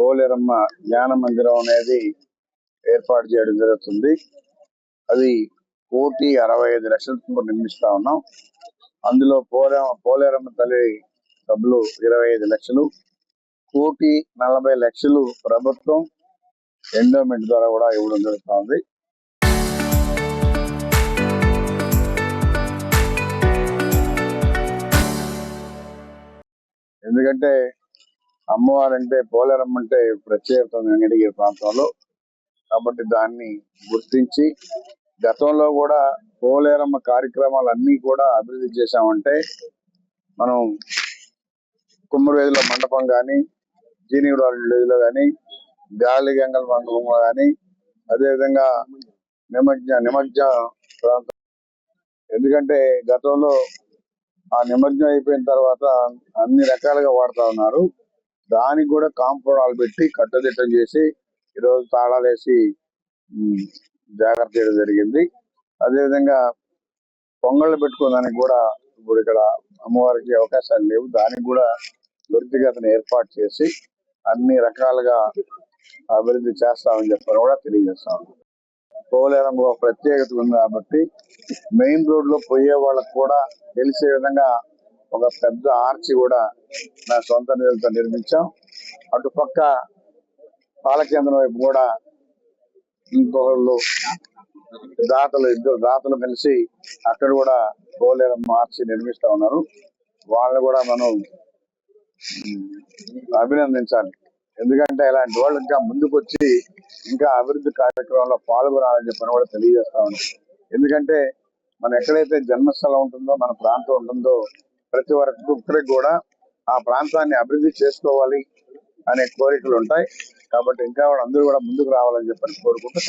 పోలేరమ్మ జ్ఞాన మందిరం అనేది ఏర్పాటు చేయడం జరుగుతుంది. అది 1,65,00,000 నిర్మిస్తా ఉన్నాం. అందులో పోలేరమ్మ తల్లి డబ్బులు 25 లక్షలు, 1,40,00,000 ప్రభుత్వం ఎండోమెంట్ ద్వారా కూడా ఇవ్వడం జరుగుతా ఉంది. ఎందుకంటే అమ్మవారంటే పోలేరమ్మ అంటే ప్రత్యేకత వెంకటగిరి ప్రాంతంలో, కాబట్టి దాన్ని గుర్తించి గతంలో కూడా పోలేరమ్మ కార్యక్రమాలన్నీ కూడా అభివృద్ధి చేశామంటే మనం కుమ్మరివేదిలో మండపం కానీ, జీనిగూడలో కానీ, గాలి గంగల మండపంలో కానీ, అదేవిధంగా నిమజ్జ ప్రాంతం. ఎందుకంటే గతంలో ఆ నిమజ్జనం అయిపోయిన తర్వాత అన్ని రకాలుగా వాడుతా ఉన్నారు. దానికి కూడా కాంపౌండ్ వాల్ పెట్టి కట్టుదిట్టం చేసి ఈరోజు తాళాలు వేసి జాగ్రత్త చేయడం జరిగింది. అదేవిధంగా పొంగళ్ళు పెట్టుకోవడానికి కూడా ఇప్పుడు ఇక్కడ అమ్మవారికి అవకాశాలు లేవు. దానికి కూడా త్వరితగతిన ఏర్పాటు చేసి అన్ని రకాలుగా అభివృద్ధి చేస్తామని చెప్పని కూడా తెలియజేస్తాం. పోలేరమ్మ ప్రత్యేకత ఉంది కాబట్టి మెయిన్ రోడ్ లో పోయే వాళ్ళకు కూడా తెలిసే విధంగా ఒక పెద్ద ఆర్చి కూడా నా సొంత నిధులతో నిర్మించాం. అటుపక్క పాలకేంద్రం వైపు కూడా ఇంకొకళ్ళు ఇద్దరు దాతలు కలిసి అక్కడ కూడా పోలేరమ్మ ఆర్చి నిర్మిస్తా ఉన్నారు. వాళ్ళని కూడా మనం అభినందించాలి. ఎందుకంటే ఇలాంటి వాళ్ళు ఇంకా ముందుకు వచ్చి ఇంకా అభివృద్ధి కార్యక్రమంలో పాల్గొనాలని చెప్పని కూడా తెలియజేస్తా ఉన్నాం. ఎందుకంటే మనం ఎక్కడైతే జన్మస్థలం ఉంటుందో, మన ప్రాంతం ఉంటుందో, ప్రతి ఒక్కరికి కూడా ఆ ప్రాంతాన్ని అభివృద్ధి చేసుకోవాలి అనే కోరికలు ఉంటాయి. కాబట్టి ఇంకా అందరూ కూడా ముందుకు రావాలని చెప్పని కోరుకుంటూ